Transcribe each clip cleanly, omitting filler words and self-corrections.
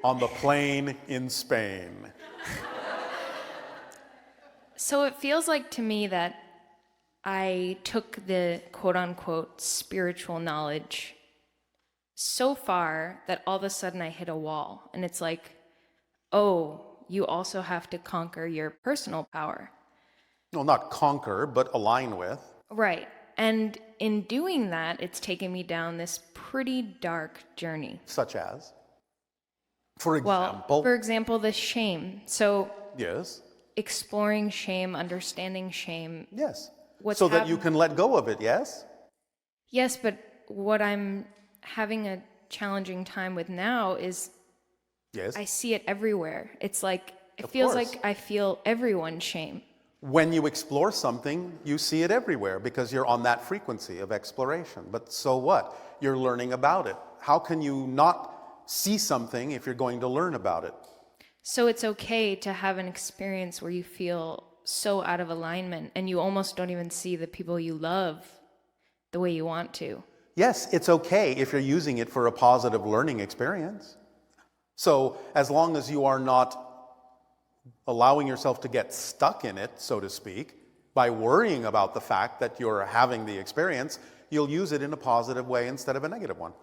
on the plane in Spain. So it feels like to me that I took the quote-unquote spiritual knowledge so far that all of a sudden I hit a wall. And it's like, oh, you also have to conquer your personal power. Well, not conquer, but align with. Right. And in doing that, it's taken me down this pretty dark journey. Such as? For Well, example? for example, the shame. So Yes. exploring shame, understanding shame. Yes. What's So that you can let go of it, yes? Yes, but what I'm having a challenging time with now is Yes. I see it everywhere. It's like, it Of feels course. like I feel everyone's shame. When you explore something, you see it everywhere because you're on that frequency of exploration. But so what? You're learning about it. How can you not see something if you're going to learn about it? So it's okay to have an experience where you feel so out of alignment and you almost don't even see the people you love the way you want to. Yes, it's okay if you're using it for a positive learning experience. So as long as you are not allowing yourself to get stuck in it, so to speak, by worrying about the fact that you're having the experience, you'll use it in a positive way instead of a negative one.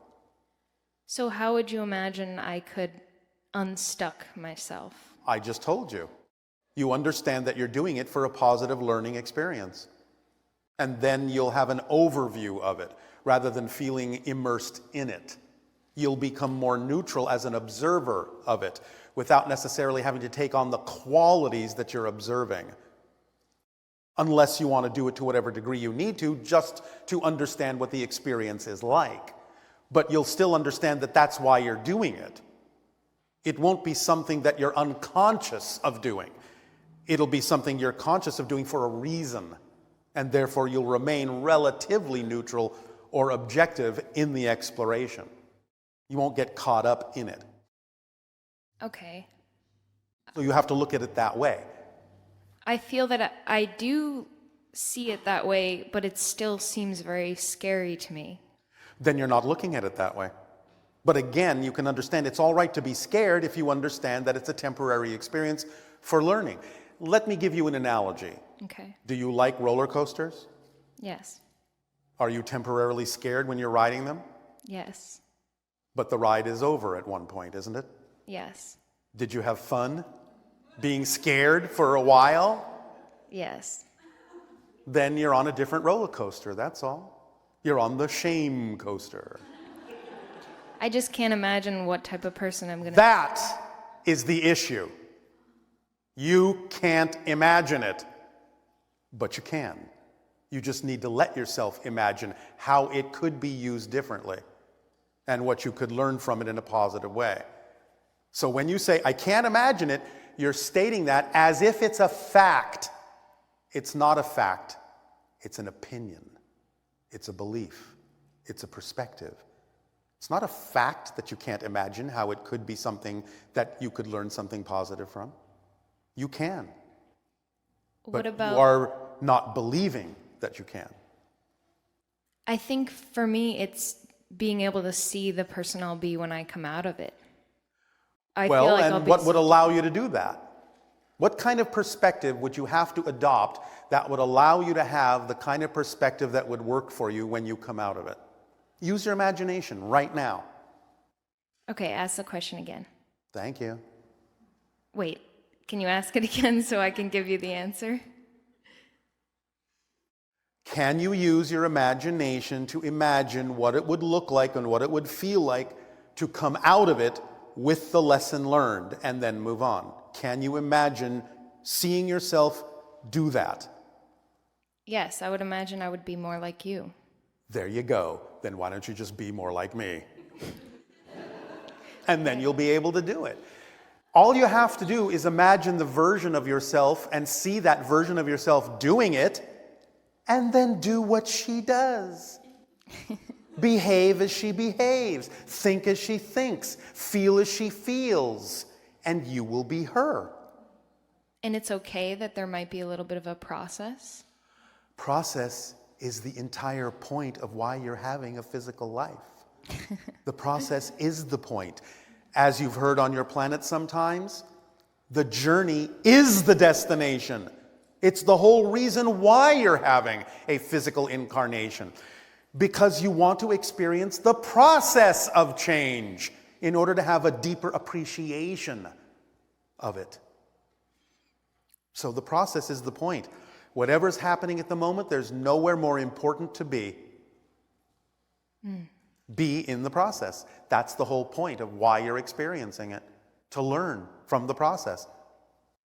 So how would you imagine I could unstuck myself? I just told you. You understand that you're doing it for a positive learning experience. And then you'll have an overview of it rather than feeling immersed in it. You'll become more neutral as an observer of it without necessarily having to take on the qualities that you're observing. Unless you want to do it to whatever degree you need to, just to understand what the experience is like. But you'll still understand that that's why you're doing it. It won't be something that you're unconscious of doing. It'll be something you're conscious of doing for a reason. And therefore you'll remain relatively neutral or objective in the exploration. You won't get caught up in it. Okay. So you have to look at it that way. I feel that I do see it that way, but it still seems very scary to me. Then you're not looking at it that way. But again, you can understand it's all right to be scared if you understand that it's a temporary experience for learning. Let me give you an analogy. Okay. Do you like roller coasters? Yes. Are you temporarily scared when you're riding them? Yes. But the ride is over at one point, isn't it? Yes. Did you have fun being scared for a while? Yes. Then you're on a different roller coaster, that's all. You're on the shame coaster. I just can't imagine what type of person I'm going to... That is the issue. You can't imagine it, but you can. You just need to let yourself imagine how it could be used differently and what you could learn from it in a positive way. So when you say, I can't imagine it, you're stating that as if it's a fact. It's not a fact. It's an opinion. It's a belief. It's a perspective. It's not a fact that you can't imagine how it could be something that you could learn something positive from. You can. What But about... you are not believing that you can. I think for me, it's being able to see the person I'll be when I come out of it. I feel like I'll be... what would allow you to do that? What kind of perspective would you have to adopt that would allow you to have the kind of perspective that would work for you when you come out of it? Use your imagination right now. Okay, ask the question again. Thank you. Wait, can you ask it again so I can give you the answer? Can you use your imagination to imagine what it would look like and what it would feel like to come out of it with the lesson learned and then move on? Can you imagine seeing yourself do that? Yes, I would imagine I would be more like you. There you go. Then why don't you just be more like me? And then you'll be able to do it. All you have to do is imagine the version of yourself and see that version of yourself doing it, and then do what she does. Behave as she behaves. Think as she thinks. Feel as she feels. And you will be her. And it's okay that there might be a little bit of a process? Process is the entire point of why you're having a physical life. The process is the point. As you've heard on your planet sometimes, the journey is the destination. It's the whole reason why you're having a physical incarnation. Because you want to experience the process of change in order to have a deeper appreciation of it. So the process is the point. Whatever's happening at the moment, there's nowhere more important to be. Be in the process. That's the whole point of why you're experiencing it. To learn from the process.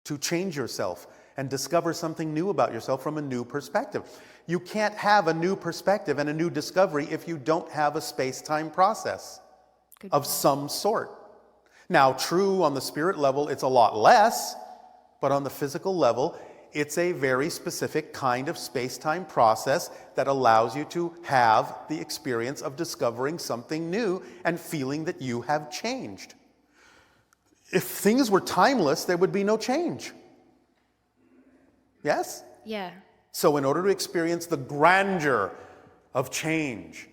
To change yourself and discover something new about yourself from a new perspective. You can't have a new perspective and a new discovery if you don't have a space-time process of some sort. Now, true, on the spirit level, it's a lot less, but on the physical level, it's a very specific kind of space-time process that allows you to have the experience of discovering something new and feeling that you have changed. If things were timeless, there would be no change. Yes? Yeah. So in order to experience the grandeur of change,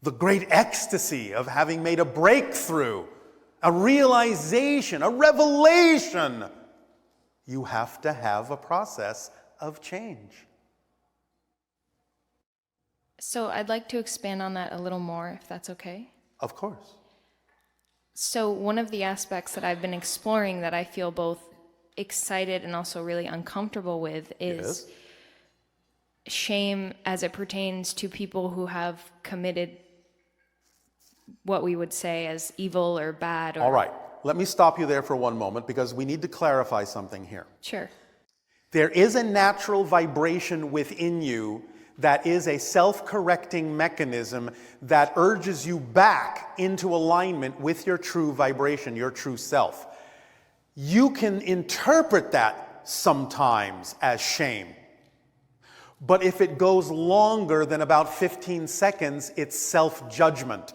the great ecstasy of having made a breakthrough, a realization, a revelation, you have to have a process of change. So I'd like to expand on that a little more, if that's okay. Of course. So one of the aspects that I've been exploring that I feel both excited and also really uncomfortable with is shame as it pertains to people who have committed what we would say as evil or bad. Or... All right. Let me stop you there for one moment because we need to clarify something here. Sure. There is a natural vibration within you that is a self-correcting mechanism that urges you back into alignment with your true vibration, your true self. You can interpret that sometimes as shame. But if it goes longer than about 15 seconds, it's self-judgment.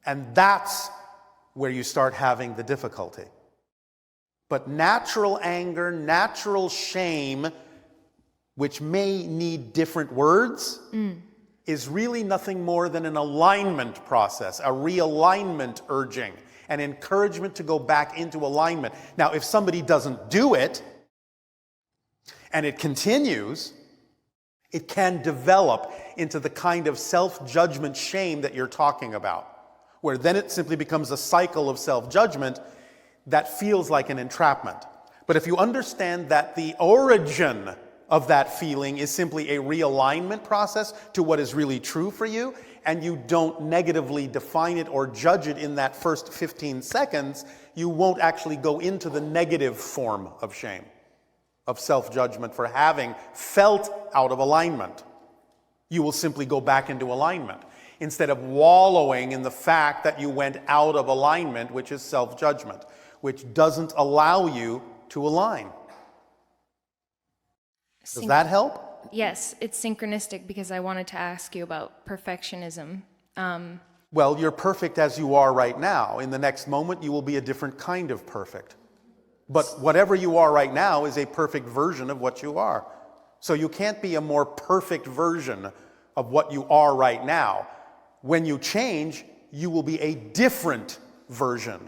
And that's where you start having the difficulty. But natural anger, natural shame, which may need different words, is really nothing more than an alignment process, a realignment urging, an encouragement to go back into alignment. Now, if somebody doesn't do it, and it continues, it can develop into the kind of self-judgment shame that you're talking about, where then it simply becomes a cycle of self-judgment that feels like an entrapment. But if you understand that the origin of that feeling is simply a realignment process to what is really true for you, and you don't negatively define it or judge it in that first 15 seconds, you won't actually go into the negative form of shame, of self-judgment for having felt out of alignment. You will simply go back into alignment instead of wallowing in the fact that you went out of alignment, which is self-judgment, which doesn't allow you to align. Does that help? Yes, it's synchronistic because I wanted to ask you about perfectionism. Well, you're perfect as you are right now. In the next moment, you will be a different kind of perfect. But whatever you are right now is a perfect version of what you are. So you can't be a more perfect version of what you are right now. When you change, you will be a different version.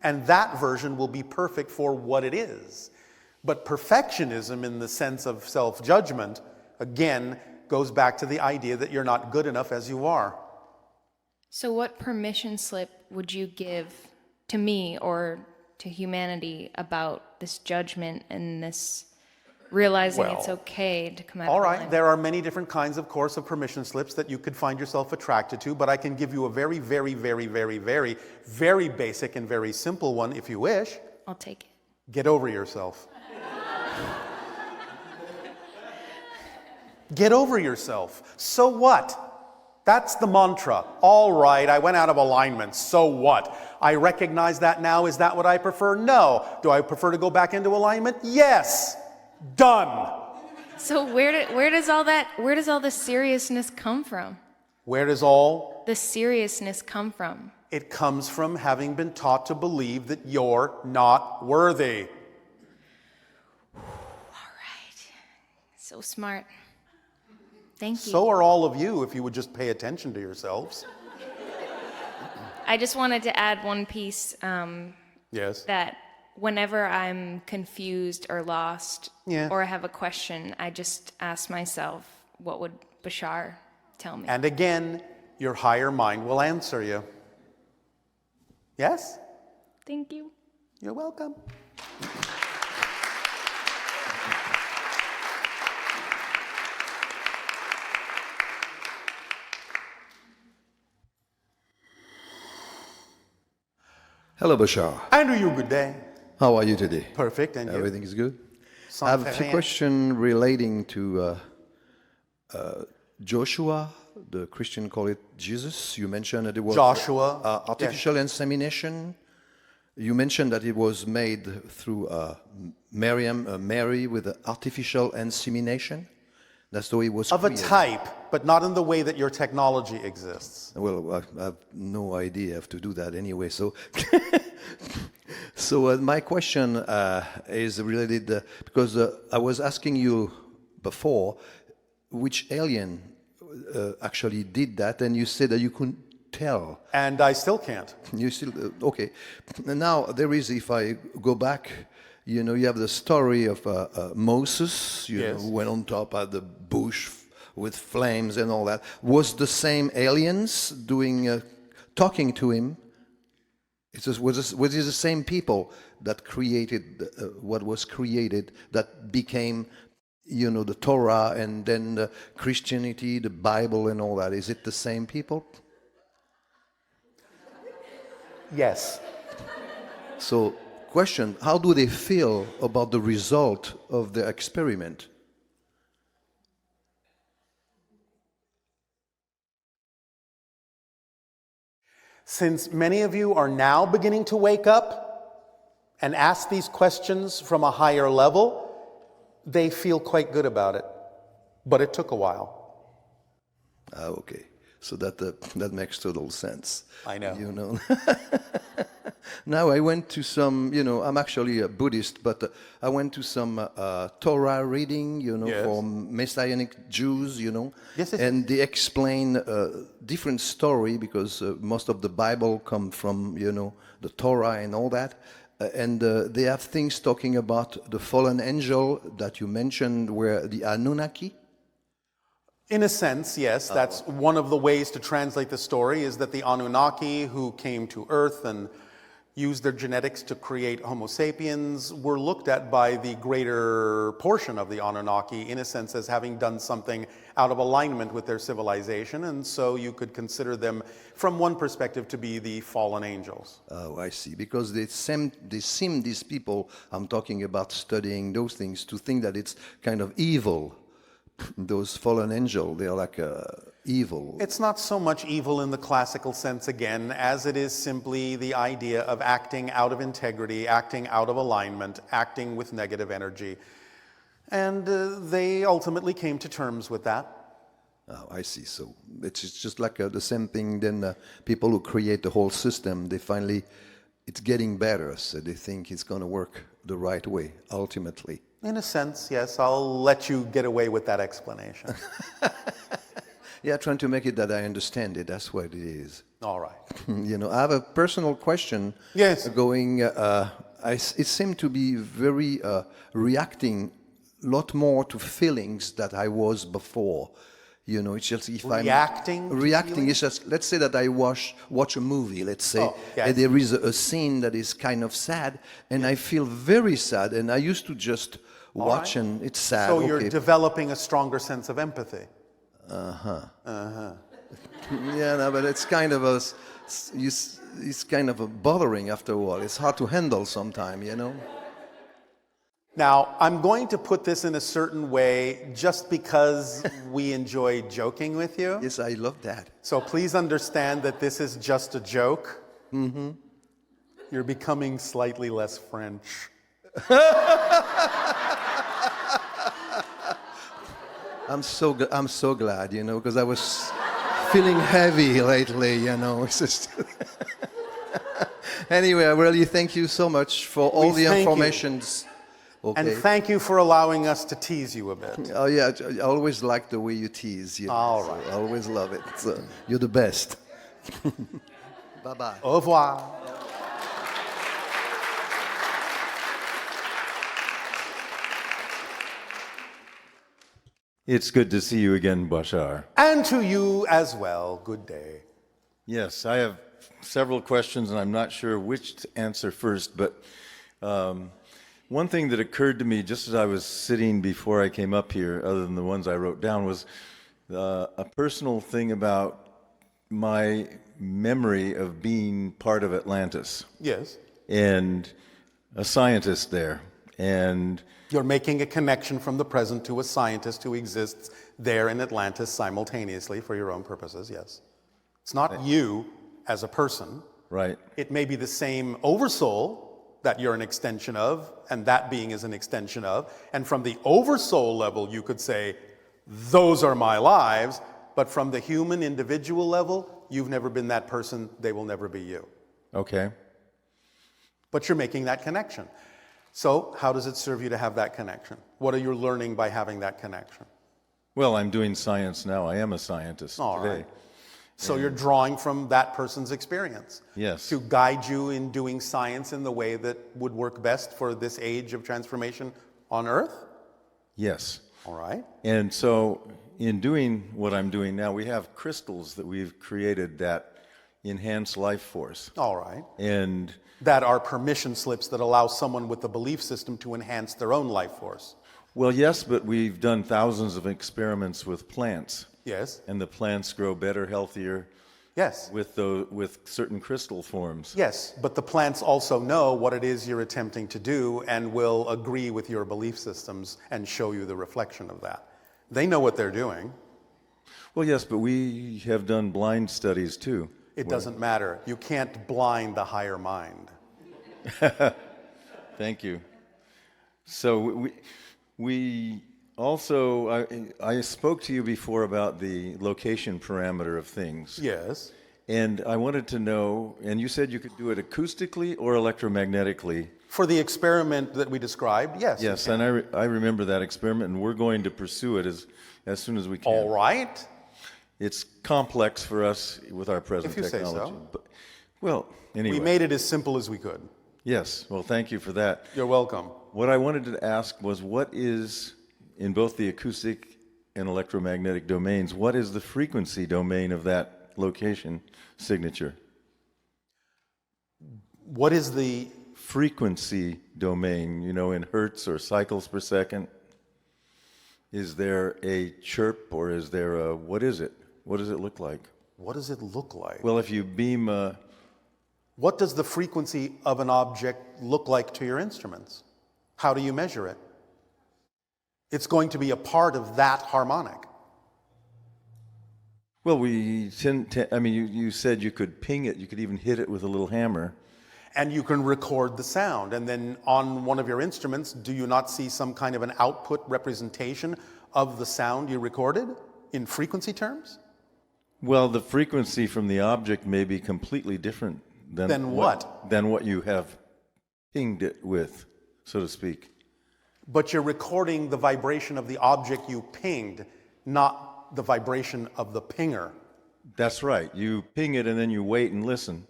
And that version will be perfect for what it is. But perfectionism in the sense of self-judgment, again, goes back to the idea that you're not good enough as you are. So what permission slip would you give to me or to humanity about this judgment and this realizing it's okay to come out of All right, alignment? there are many different kinds, of course, of permission slips that you could find yourself attracted to, but I can give you a very, very, very, very, very, very basic and very simple one if you wish. I'll take it. Get over yourself. Get over yourself. So what? That's the mantra. All right, I went out of alignment. So what? I recognize that now. Is that what I prefer? No. Do I prefer to go back into alignment? Yes. Done. So where does all the seriousness come from? Where does all? The seriousness come from? It comes from having been taught to believe that you're not worthy. All right. So smart. Thank you. So are all of you if you would just pay attention to yourselves. I just wanted to add one piece Yes. that whenever I'm confused or lost Yeah. or I have a question, I just ask myself, what would Bashar tell me? And again, your higher mind will answer you. Yes? Thank you. You're welcome. Hello, Bashar. Andrew, you good day. How are you today? Perfect, and you? Everything is good? Sans I have a few rien. questions relating to Joshua, the Christian call it Jesus. You mentioned that it was Joshua, artificial insemination. You mentioned that it was made through Mary with artificial insemination. That's the way it was Of a created. type, but not in the way that your technology exists. Well, I have no idea how to do that anyway. So, my question is related because I was asking you before which alien actually did that, and you said that you couldn't tell. And I still can't. You still okay? Now there is. If I go back, you know, you have the story of Moses. You know, Yes. who went on top of the bush with flames and all that. Was the same aliens doing talking to him? Was it the same people that created what was created that became, you know, the Torah and then the Christianity, the Bible, and all that? Is it the same people? Yes. So, question: how do they feel about the result of the experiment? Since many of you are now beginning to wake up and ask these questions from a higher level, they feel quite good about it. But it took a while. Okay, so that makes total sense. I know. You know. Now I went to some, you know, I'm actually a Buddhist, but I went to some Torah reading, you know, Yes. for Messianic Jews, you know. Yes, yes. And they explain different story because most of the Bible come from, you know, the Torah and all that. And they have things talking about the fallen angel that you mentioned were the Anunnaki. In a sense, yes. That's one of the ways to translate the story, is that the Anunnaki who came to Earth and used their genetics to create Homo sapiens were looked at by the greater portion of the Anunnaki, in a sense, as having done something out of alignment with their civilization. And so you could consider them, from one perspective, to be the fallen angels. Oh, I see. Because they seem, these people I'm talking about studying those things, to think that it's kind of evil. Those fallen angels, they're like evil. It's not so much evil in the classical sense, again, as it is simply the idea of acting out of integrity, acting out of alignment, acting with negative energy. And they ultimately came to terms with that. Oh, I see. So it's just like the same thing. Then people who create the whole system, they finally, it's getting better. So they think it's going to work the right way, ultimately. In a sense, yes. I'll let you get away with that explanation. Yeah, trying to make it that I understand it. That's what it is. All right. You know, I have a personal question. Yes. Going, it seemed to be very reacting a lot more to feelings that I was before. You know, it's just if Reacting to I'm reacting. feelings? It's just, let's say that I watch a movie, let's say, Oh, yes. and there is a scene that is kind of sad, and I feel very sad, and I used to just watch, right. and it's sad. So you're okay. developing a stronger sense of empathy. Yeah, no, but it's kind of it's kind of a bothering after a while. It's hard to handle sometimes, you know. Now, I'm going to put this in a certain way just because we enjoy joking with you. Yes, I love that. So please understand that this is just a joke. Mm-hmm. You're becoming slightly less French. I'm so glad, you know, because I was feeling heavy lately, you know. It's just anyway, I really thank you so much for all We the thank you. informations. Okay. And thank you for allowing us to tease you a bit. Oh yeah, I always like the way you tease. You know, All so right. I always love it. So you're the best. Bye-bye. Au revoir. It's good to see you again, Bashar. And to you as well, good day. Yes, I have several questions, and I'm not sure which to answer first, but one thing that occurred to me just as I was sitting before I came up here, other than the ones I wrote down, was a personal thing about my memory of being part of Atlantis Yes. and a scientist there. And You're making a connection from the present to a scientist who exists there in Atlantis simultaneously for your own purposes, yes. It's not you as a person. right, It may be the same oversoul that you're an extension of, and that being is an extension of. And from the oversoul level, you could say, those are my lives. But from the human individual level, you've never been that person, they will never be you. okay. But you're making that connection. So how does it serve you to have that connection? What are you learning by having that connection? Well, I'm doing science now. I am a scientist All today. right. So you're drawing from that person's experience. Yes. To guide you in doing science in the way that would work best for this age of transformation on Earth? Yes. All right. And so, in doing what I'm doing now, we have crystals that we've created that enhance life force. All right. And, That are permission slips that allow someone with the belief system to enhance their own life force. well, yes, but we've done thousands of experiments with plants. Yes. And the plants grow better, healthier Yes. with certain crystal forms. Yes, but the plants also know what it is you're attempting to do and will agree with your belief systems and show you the reflection of that. They know what they're doing. Well, yes, but we have done blind studies too. It doesn't matter. You can't blind the higher mind. Thank you. So we also, I spoke to you before about the location parameter of things. Yes. And I wanted to know, and you said you could do it acoustically or electromagnetically. For the experiment that we described, yes. Yes, and I remember that experiment, and we're going to pursue it as soon as we can. All right. It's complex for us with our present If you say technology. so. But, well, anyway. We made it as simple as we could. Yes, well, thank you for that. You're welcome. What I wanted to ask was, what is, in both the acoustic and electromagnetic domains, what is the frequency domain of that location signature? What is the Frequency domain, in hertz or cycles per second? Is there a chirp or is there a, what is it? What does it look like? what does it look like? Well, if you beam What does the frequency of an object look like to your instruments? How do you measure it? It's going to be a part of that harmonic. well, we tend to, I mean, you said you could ping it, you could even hit it with a little hammer. And you can record the sound. And then on one of your instruments, do you not see some kind of an output representation of the sound you recorded in frequency terms? Well, the frequency from the object may be completely different than Than what? Than what you have pinged it with, so to speak. But you're recording the vibration of the object you pinged, not the vibration of the pinger. That's right. You ping it and then you wait and listen.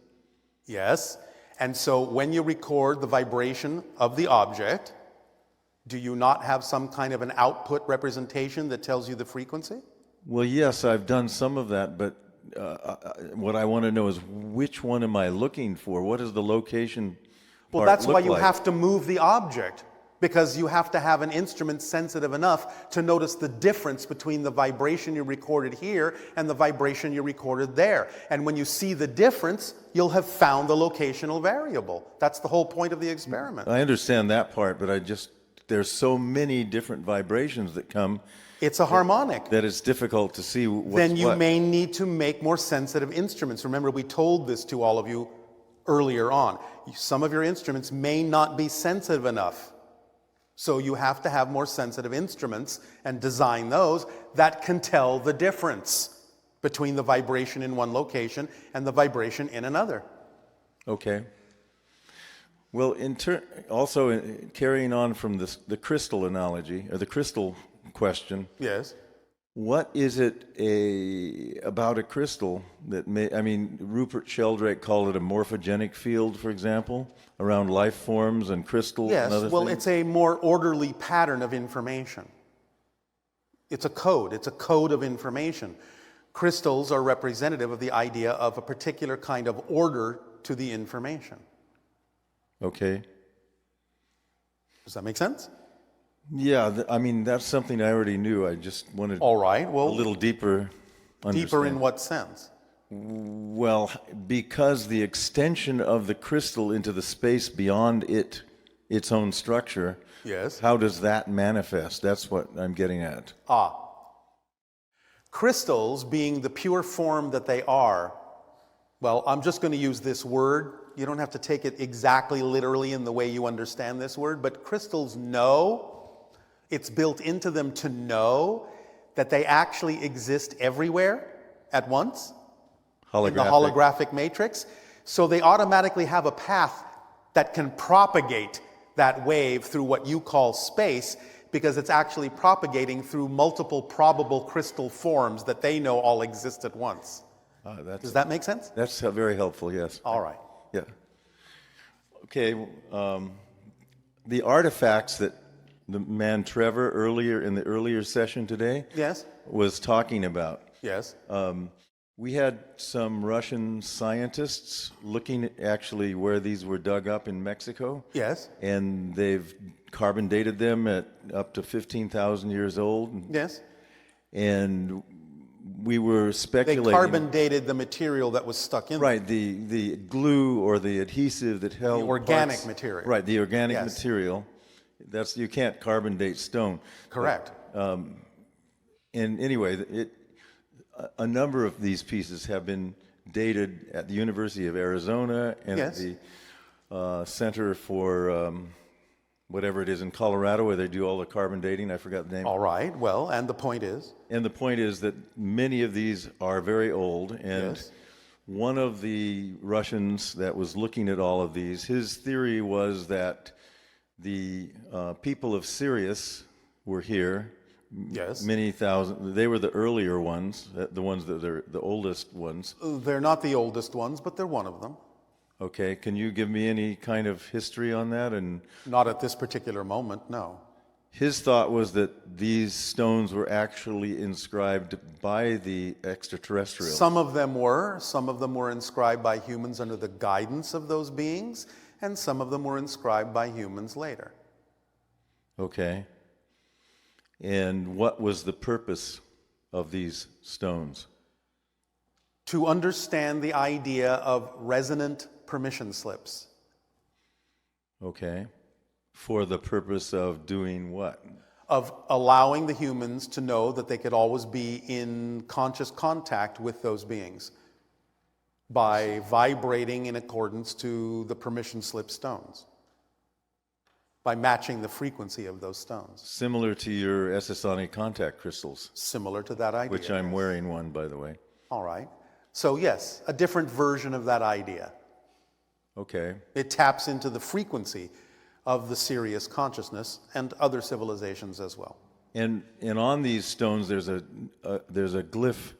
Yes? And so when you record the vibration of the object, do you not have some kind of an output representation that tells you the frequency? Well, yes, I've done some of that, but what I want to know is, which one am I looking for? What is the location Well, part that's why look you like? have to move the object, because you have to have an instrument sensitive enough to notice the difference between the vibration you recorded here and the vibration you recorded there. And when you see the difference, you'll have found the locational variable. That's the whole point of the experiment. I understand that part, but there's so many different vibrations that come It's a harmonic. that it's difficult to see what's Then you what. may need to make more sensitive instruments. Remember, we told this to all of you earlier on. Some of your instruments may not be sensitive enough. So you have to have more sensitive instruments and design those that can tell the difference between the vibration in one location and the vibration in another. Okay. Well, also carrying on from the crystal analogy, or the crystal question, Yes. What is it about a crystal that Rupert Sheldrake called it a morphogenic field, for example, around life forms and crystals and other Yes, well, things? it's a more orderly pattern of information. It's a code of information. Crystals are representative of the idea of a particular kind of order to the information. Okay. Does that make sense? Yeah, that's something I already knew. I just wanted All right, a well, little deeper understanding. deeper in what sense? Well, because the extension of the crystal into the space beyond its own structure, Yes. how does that manifest? That's what I'm getting at. Crystals, being the pure form that they are, well, I'm just going to use this word. You don't have to take it exactly literally in the way you understand this word, but crystals know, it's built into them to know that they actually exist everywhere at once in the holographic matrix. So they automatically have a path that can propagate that wave through what you call space, because it's actually propagating through multiple probable crystal forms that they know all exist at once. Does that make sense? That's very helpful, yes. All right. Yeah. Okay, the artifacts that the man Trevor in the earlier session today Yes. was talking about. Yes. We had some Russian scientists looking at actually where these were dug up in Mexico. Yes. And they've carbon dated them at up to 15,000 years old. Yes. And we were They speculating. carbon dated the material that was stuck in them. Right, the glue or the adhesive that held The organic parts- material. Right, the organic Yes. material. You can't carbon date stone. Correct. And anyway, a number of these pieces have been dated at the University of Arizona and Yes. at the Center for whatever it is in Colorado, where they do all the carbon dating. I forgot the name. All right. Well, and the point is? And the point is that many of these are very old, and Yes. one of the Russians that was looking at all of these, his theory was that the people of Sirius were here. Yes. Many thousand. They were the earlier ones, the ones that are the oldest ones. They're not the oldest ones, but they're one of them. Okay, can you give me any kind of history on that? And Not at this particular moment, no. his thought was that these stones were actually inscribed by the extraterrestrials. Some of them were inscribed by humans under the guidance of those beings, and some of them were inscribed by humans later. Okay. And what was the purpose of these stones? To understand the idea of resonant permission slips. Okay. For the purpose of doing what? Of allowing the humans to know that they could always be in conscious contact with those beings by vibrating in accordance to the permission slip stones, by matching the frequency of those stones. Similar to your SSonic contact crystals, Similar to that idea. which I'm wearing one, by the way. All right. So yes, a different version of that idea. Okay. It taps into the frequency of the Sirius consciousness and other civilizations as well. And on these stones, there's a glyph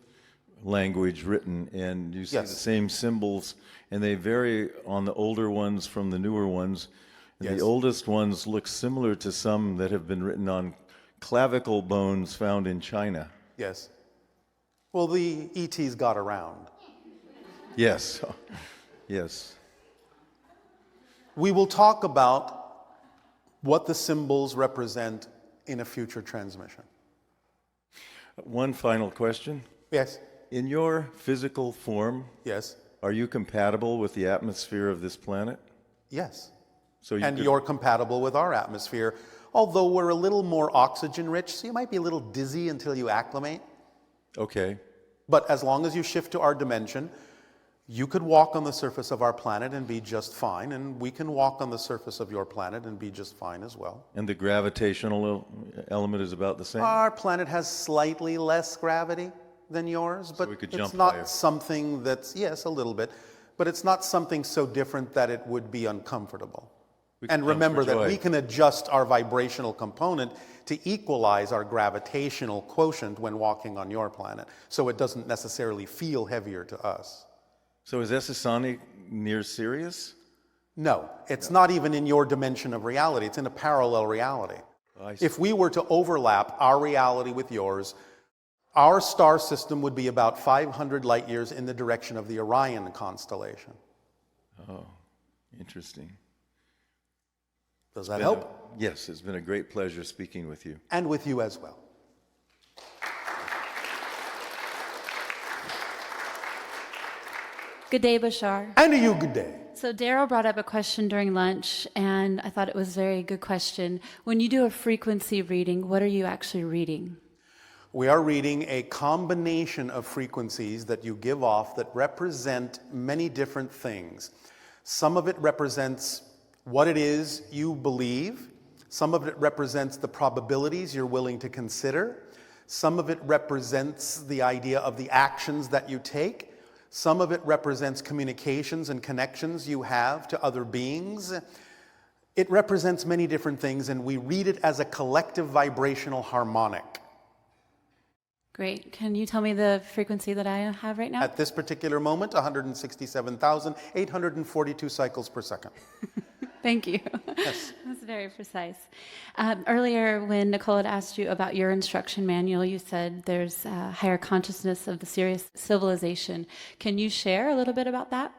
language written, and you see Yes. the same symbols, and they vary on the older ones from the newer ones. And Yes. the oldest ones look similar to some that have been written on clavicle bones found in China. Yes. Well, the ETs got around. Yes. Yes. We will talk about what the symbols represent in a future transmission. One final question. Yes. In your physical form, Yes. are you compatible with the atmosphere of this planet? Yes. So you And could- you're compatible with our atmosphere, although we're a little more oxygen rich, so you might be a little dizzy until you acclimate. Okay. But as long as you shift to our dimension, you could walk on the surface of our planet and be just fine, and we can walk on the surface of your planet and be just fine as well. And the gravitational element is about the same? Our planet has slightly less gravity than yours, but we could it's jump not higher. something that's, yes, a little bit, but it's not something so different that it would be uncomfortable. And remember that we can adjust our vibrational component to equalize our gravitational quotient when walking on your planet, so it doesn't necessarily feel heavier to us. So is Essassani near Sirius? No, it's not even in your dimension of reality. It's in a parallel reality. If we were to overlap our reality with yours, our star system would be about 500 light years in the direction of the Orion constellation. Oh, interesting. Does that help? Yes, it's been a great pleasure speaking with you. And with you as well. Good day, Bashar. And to you, good day. So Darryl brought up a question during lunch, and I thought it was a very good question. When you do a frequency reading, what are you actually reading? We are reading a combination of frequencies that you give off that represent many different things. Some of it represents what it is you believe. Some of it represents the probabilities you're willing to consider. Some of it represents the idea of the actions that you take. Some of it represents communications and connections you have to other beings. It represents many different things, and we read it as a collective vibrational harmonic. Great. Can you tell me the frequency that I have right now? At this particular moment, 167,842 cycles per second. Thank you. Yes. That's very precise. Earlier, when Nicole had asked you about your instruction manual, you said there's a higher consciousness of the Sirius civilization. Can you share a little bit about that?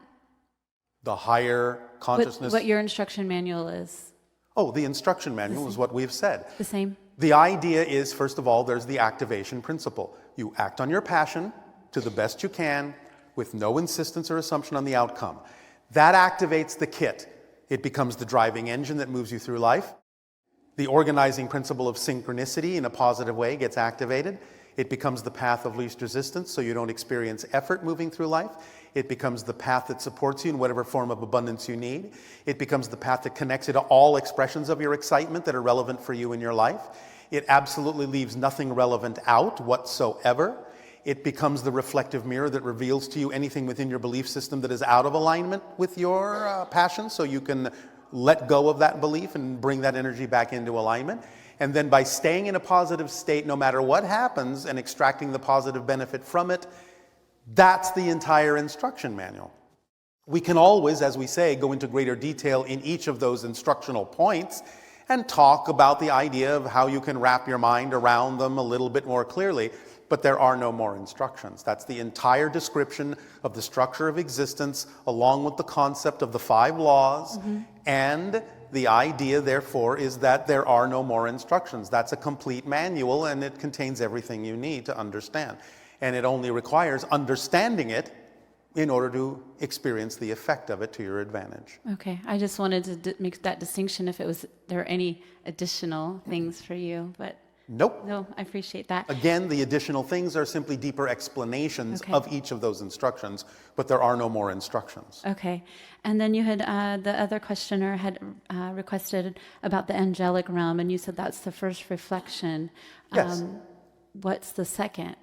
The higher consciousness. What your instruction manual is. Oh, the instruction manual is what we've said. The same? The idea is, first of all, there's the activation principle. You act on your passion to the best you can with no insistence or assumption on the outcome. That activates the kit. It becomes the driving engine that moves you through life. The organizing principle of synchronicity in a positive way gets activated. It becomes the path of least resistance, so you don't experience effort moving through life. It becomes the path that supports you in whatever form of abundance you need. It becomes the path that connects you to all expressions of your excitement that are relevant for you in your life. It absolutely leaves nothing relevant out whatsoever. It becomes the reflective mirror that reveals to you anything within your belief system that is out of alignment with your passion, so you can let go of that belief and bring that energy back into alignment. And then by staying in a positive state, no matter what happens, and extracting the positive benefit from it, that's the entire instruction manual. We can always, as we say, go into greater detail in each of those instructional points and talk about the idea of how you can wrap your mind around them a little bit more clearly, but there are no more instructions. That's the entire description of the structure of existence, along with the concept of the 5 laws, and the idea, therefore, is that there are no more instructions. That's a complete manual, and it contains everything you need to understand. And it only requires understanding it in order to experience the effect of it to your advantage. Okay, I just wanted to make that distinction if there are any additional things for you, but Nope. no, I appreciate that. Again, the additional things are simply deeper explanations of each of those instructions, but there are no more instructions. Okay, and then you had, the other questioner had requested about the angelic realm, and you said that's the first reflection. Yes. What's the second?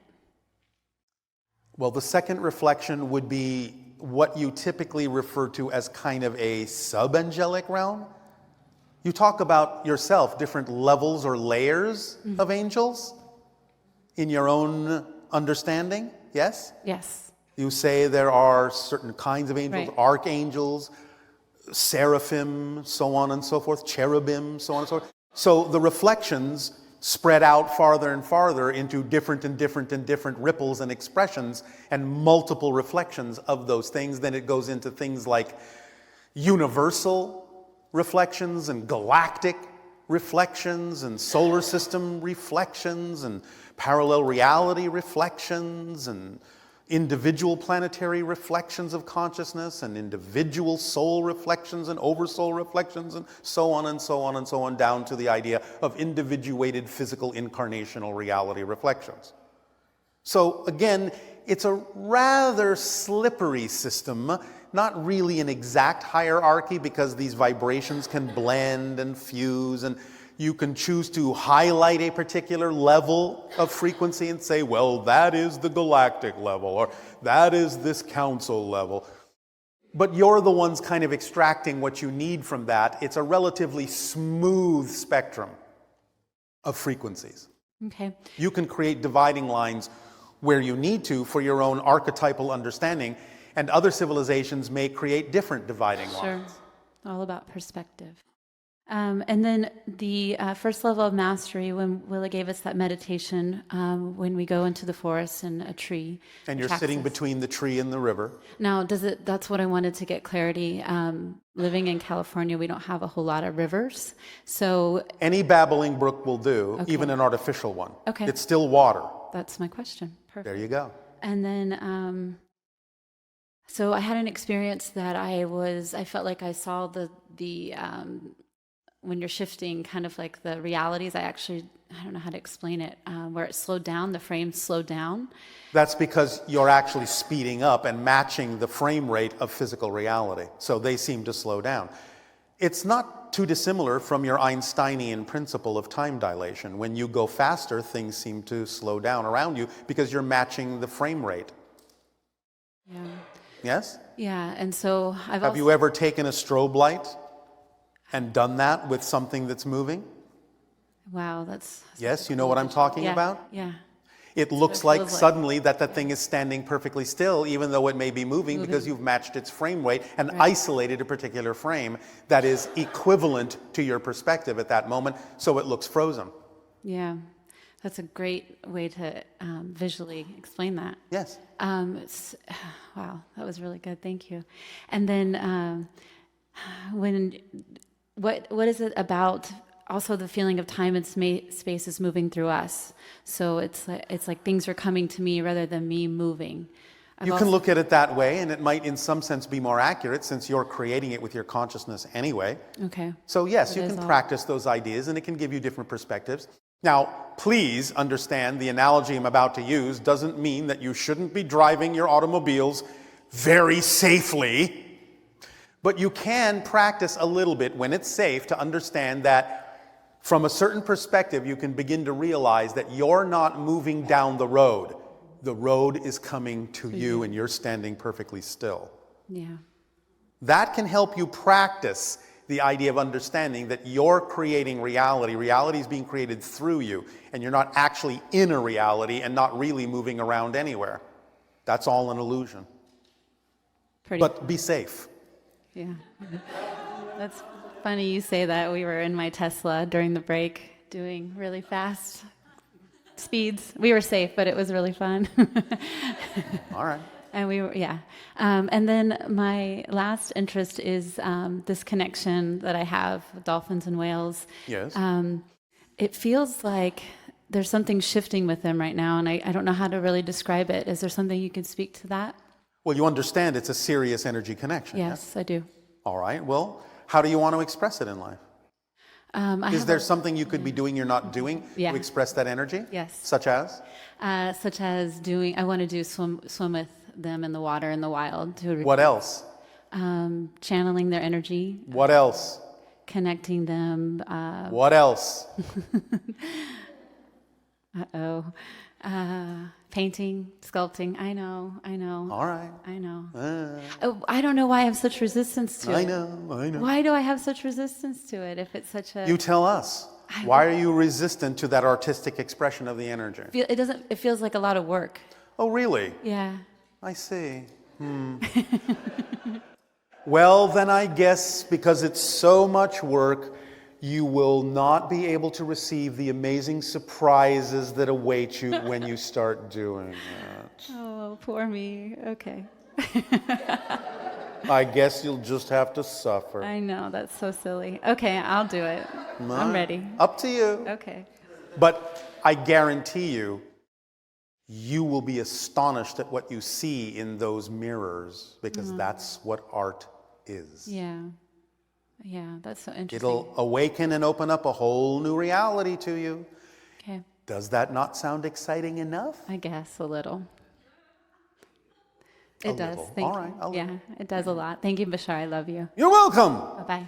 Well, the second reflection would be what you typically refer to as kind of a sub-angelic realm. You talk about yourself, different levels or layers of angels in your own understanding, yes? Yes. You say there are certain kinds of angels, Right. archangels, seraphim, so on and so forth, cherubim, so on and so forth. So the reflections spread out farther and farther into different ripples and expressions and multiple reflections of those things. Then it goes into things like universal reflections and galactic reflections and solar system reflections and parallel reality reflections and individual planetary reflections of consciousness and individual soul reflections and oversoul reflections and so on and so on and so on, down to the idea of individuated physical incarnational reality reflections. So again, it's a rather slippery system, not really an exact hierarchy, because these vibrations can blend and fuse, and you can choose to highlight a particular level of frequency and say, well, that is the galactic level, or that is this council level. But you're the ones kind of extracting what you need from that. It's a relatively smooth spectrum of frequencies. Okay. You can create dividing lines where you need to for your own archetypal understanding, and other civilizations may create different dividing Sure. lines. All about perspective. And then the first level of mastery, when Willa gave us that meditation, when we go into the forest and a tree. And you're attracts sitting us. between the tree and the river. Now, that's what I wanted to get clarity. Living in California, we don't have a whole lot of rivers. So Any babbling brook will do, Okay. even an artificial one. Okay. It's still water. that's my question. Perfect. There you go. And then, so I had an experience that I felt like I saw the when you're shifting kind of like the realities, I don't know how to explain it, where it slowed down, the frame slowed down. That's because you're actually speeding up and matching the frame rate of physical reality. So they seem to slow down. It's not too dissimilar from your Einsteinian principle of time dilation. When you go faster, things seem to slow down around you because you're matching the frame rate. Yeah. Yes? Yeah, and so Have you ever taken a strobe light and done that with something that's moving? Wow, that's... Yes, you know what I'm talking yeah, about? Yeah. It looks it like feels like. suddenly that thing is standing perfectly still, even though it may be moving because you've matched its frame rate and isolated a particular frame that is equivalent to your perspective at that moment, so it looks frozen. Yeah, that's a great way to visually explain that. Yes. Wow, that was really good. Thank you. And then what is it about also the feeling of time and space is moving through us? So it's like things are coming to me rather than me moving. You can look at it that way, and it might in some sense be more accurate since you're creating it with your consciousness anyway. Okay. So yes, you It can is all- practice those ideas and it can give you different perspectives. Now, please understand the analogy I'm about to use doesn't mean that you shouldn't be driving your automobiles very safely, but you can practice a little bit when it's safe to understand that from a certain perspective, you can begin to realize that you're not moving down the road. The road is coming to you and you're standing perfectly still. Yeah. That can help you practice the idea of understanding that you're creating reality. Reality is being created through you, and you're not actually in a reality and not really moving around anywhere. That's all an illusion. But be safe. Yeah. That's funny you say that. We were in my Tesla during the break doing really fast speeds. We were safe, but it was really fun. All right. And we were, yeah. And then my last interest is this connection that I have with dolphins and whales. Yes. It feels like there's something shifting with them right now, and I don't know how to really describe it. Is there something you could speak to that? Well, you understand it's a serious energy connection. Yes, I do. All right. Well, how do you want to express it in life? Is there something you could be doing you're not doing Yeah. to express that energy? Yes. Such as? Such as I want to do swim with them in the water in the wild. What else? Channeling their energy, What else? connecting them. What else? Painting, sculpting. I know. All right. I know. Oh, I don't know why I have such resistance to it. I know. Why do I have such resistance to it if it's such a... You tell us. Why are you resistant to that artistic expression of the energy? It feels like a lot of work. Oh, really? Yeah. I see. Well, then I guess because it's so much work, you will not be able to receive the amazing surprises that await you when you start doing it. Oh, poor me. Okay. I guess you'll just have to suffer. I know, that's so silly. Okay, I'll do it. I'm ready. Up to you. Okay. But I guarantee you, you will be astonished at what you see in those mirrors because that's what art is. Yeah. Yeah, that's so interesting. It'll awaken and open up a whole new reality to you. Okay. Does that not sound exciting enough? I guess a little. A It does. little. Thank All you. right, Yeah, it does a lot. Thank you, Bashar. I love you. You're welcome. Bye-bye.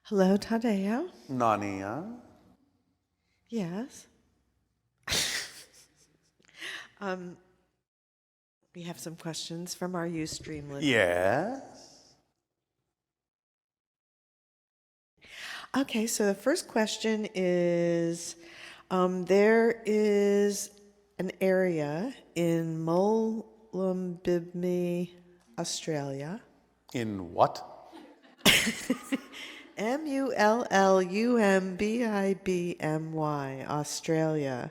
Hello, Tadeo. Nania. Yes. We have some questions from our Ustream list. Yes. Okay, so the first question is, there is an area in Mullumbimby, Australia. In what? Mullumbimby, Australia.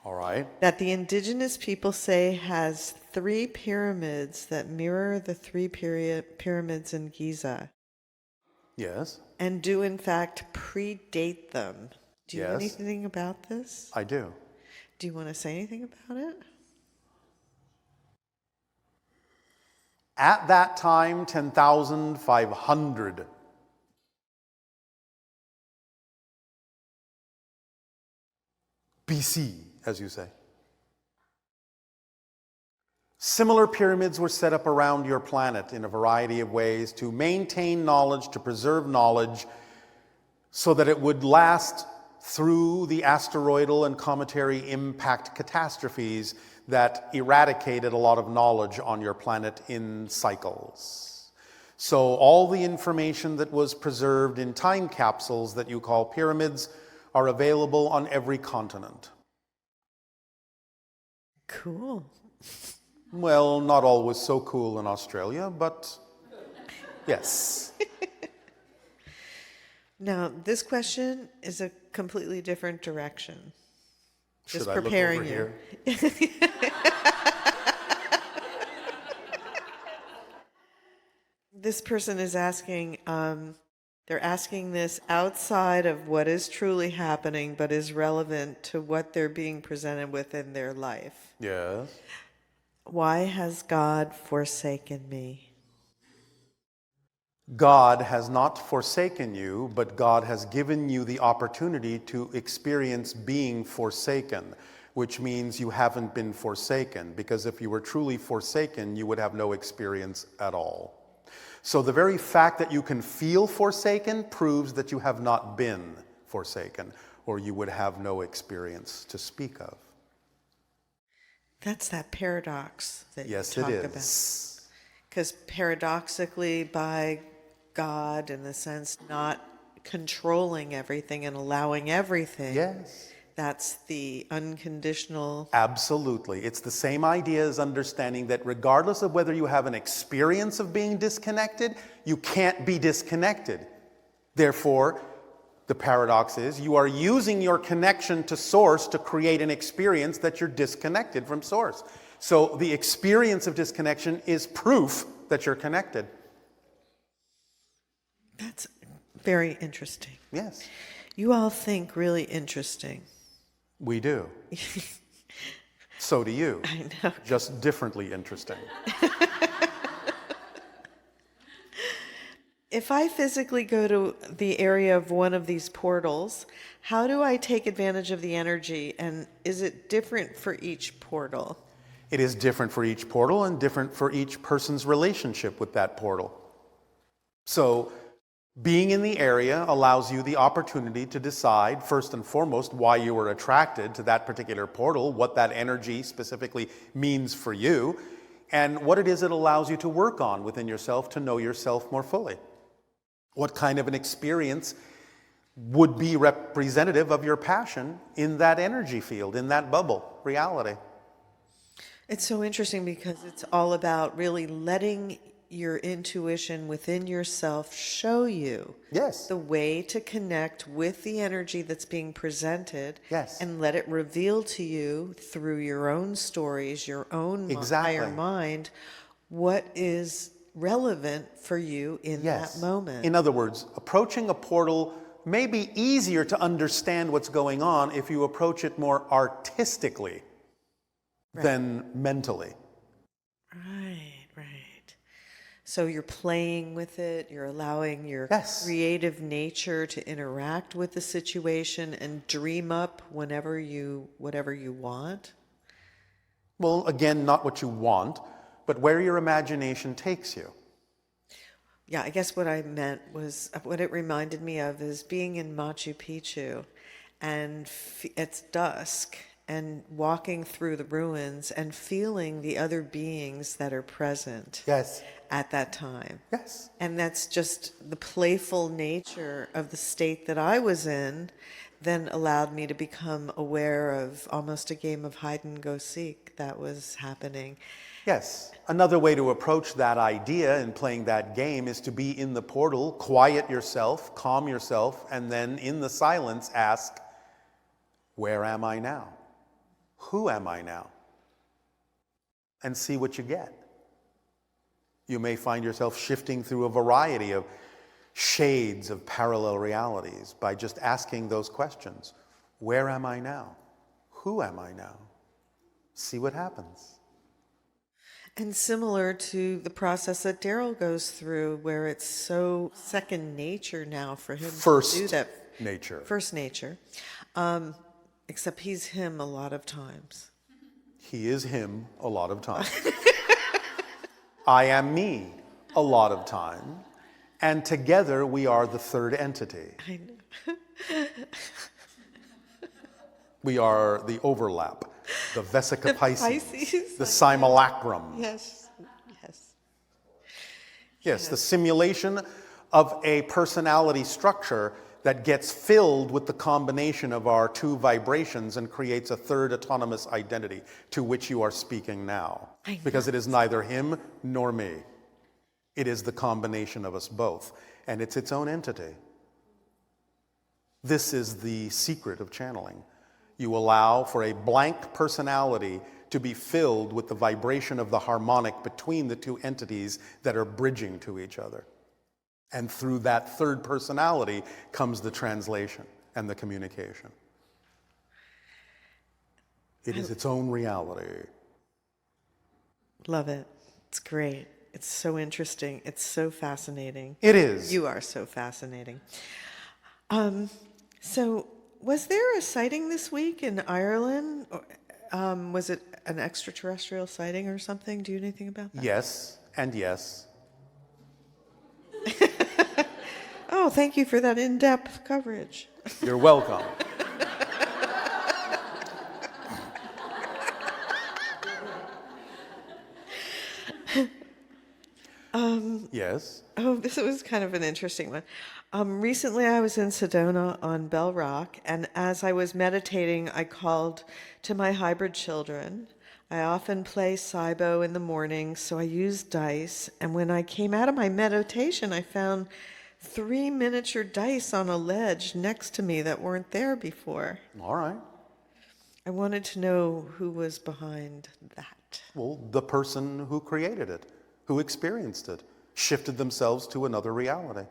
All right. That the indigenous people say has 3 pyramids that mirror the 3 pyramids in Giza, Yes, and do in fact predate them. Do you know Yes. anything about this? I do. Do you want to say anything about it? At that time, 10,500. BC, as you say. Similar pyramids were set up around your planet in a variety of ways to maintain knowledge, to preserve knowledge, so that it would last through the asteroidal and cometary impact catastrophes that eradicated a lot of knowledge on your planet in cycles. So all the information that was preserved in time capsules that you call pyramids are available on every continent. Cool. Well, not always so cool in Australia, but yes. Now, this question is a completely different direction. Should Just I look preparing over you. here? This person is asking, they're asking this outside of what is truly happening, but is relevant to what they're being presented with in their life. Yes. Why has God forsaken me? God has not forsaken you, but God has given you the opportunity to experience being forsaken, which means you haven't been forsaken, because if you were truly forsaken, you would have no experience at all. So the very fact that you can feel forsaken proves that you have not been forsaken, or you would have no experience to speak of. That's that paradox that Yes, you it talk is. about. Because paradoxically, by God, in the sense, not controlling everything and allowing everything, Yes. that's the unconditional. Absolutely. It's the same idea as understanding that regardless of whether you have an experience of being disconnected, you can't be disconnected. Therefore, the paradox is you are using your connection to source to create an experience that you're disconnected from source. So the experience of disconnection is proof that you're connected. That's very interesting. Yes, You all think really interesting. we do. So do you. I know. Just differently interesting. If I physically go to the area of one of these portals, how do I take advantage of the energy? And is it different for each portal? It is different for each portal and different for each person's relationship with that portal. So, being in the area allows you the opportunity to decide, first and foremost, why you were attracted to that particular portal, what that energy specifically means for you, and what it is it allows you to work on within yourself to know yourself more fully. What kind of an experience would be representative of your passion in that energy field, in that bubble, reality? It's so interesting because it's all about really letting your intuition within yourself show you Yes. the way to connect with the energy that's being presented, Yes. and let it reveal to you through your own stories, your own Exactly. higher mind, what is relevant for you in Yes. that moment. In other words, approaching a portal may be easier to understand what's going on if you approach it more artistically than mentally. Right, right. So you're playing with it, you're allowing your Yes. creative nature to interact with the situation and dream up whatever you want. Well, again, not what you want, but where your imagination takes you. Yeah, I guess what I meant was, what it reminded me of is being in Machu Picchu, and it's dusk, and walking through the ruins and feeling the other beings that are present Yes. at that time. Yes. And that's just the playful nature of the state that I was in, then allowed me to become aware of almost a game of hide and go seek that was happening. Yes. Another way to approach that idea in playing that game is to be in the portal, quiet yourself, calm yourself, and then in the silence ask, where am I now? Who am I now? And see what you get. You may find yourself shifting through a variety of shades of parallel realities by just asking those questions. Where am I now? Who am I now? See what happens. And similar to the process that Darryl goes through, where it's so second nature now for him to do that. Nature. First nature. Except he's him a lot of times. He is him a lot of times. I am me a lot of time. And together we are the third entity. I know. We are the overlap, the Vesica Pisces. the simulacrum. Yes. Yes. Yes, the simulation of a personality structure that gets filled with the combination of our two vibrations and creates a third autonomous identity to which you are speaking now. Because it is neither him nor me. It is the combination of us both, and it's its own entity. This is the secret of channeling. You allow for a blank personality to be filled with the vibration of the harmonic between the two entities that are bridging to each other. And through that third personality comes the translation and the communication. It is its own reality. Love it. It's great. It's so interesting. It's so fascinating. It is. You are so fascinating. So, was there a sighting this week in Ireland? Or, was it an extraterrestrial sighting or something? Do you know anything about that? Yes, and yes. Oh, thank you for that in-depth coverage. You're welcome. Yes. Oh, this was kind of an interesting one. Recently, I was in Sedona on Bell Rock, and as I was meditating, I called to my hybrid children. I often play Cybo in the morning, so I used dice, and when I came out of my meditation, I found 3 miniature dice on a ledge next to me that weren't there before. All right. I wanted to know who was behind that. Well, the person who created it, who experienced it, shifted themselves to another reality.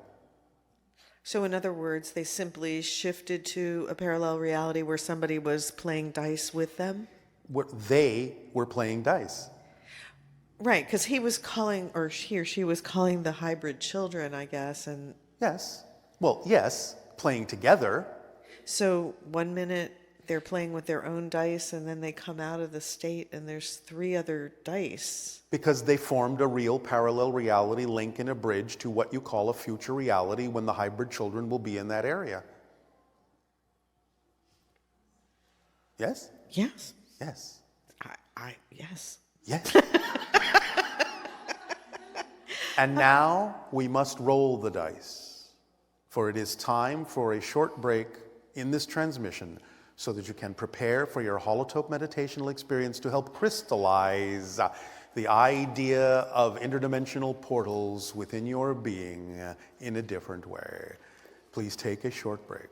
So in other words, they simply shifted to a parallel reality where somebody was playing dice with them? They were playing dice. Right, because he was calling, or he or she was calling the hybrid children, I guess, and Yes. Well, yes, playing together. so 1 minute they're playing with their own dice, and then they come out of the state and there's 3 other dice. Because they formed a real parallel reality link and a bridge to what you call a future reality when the hybrid children will be in that area. Yes? Yes. Yes. Yes. Yes. And now we must roll the dice, for it is time for a short break in this transmission so that you can prepare for your holotope meditational experience to help crystallize the idea of interdimensional portals within your being in a different way. Please take a short break.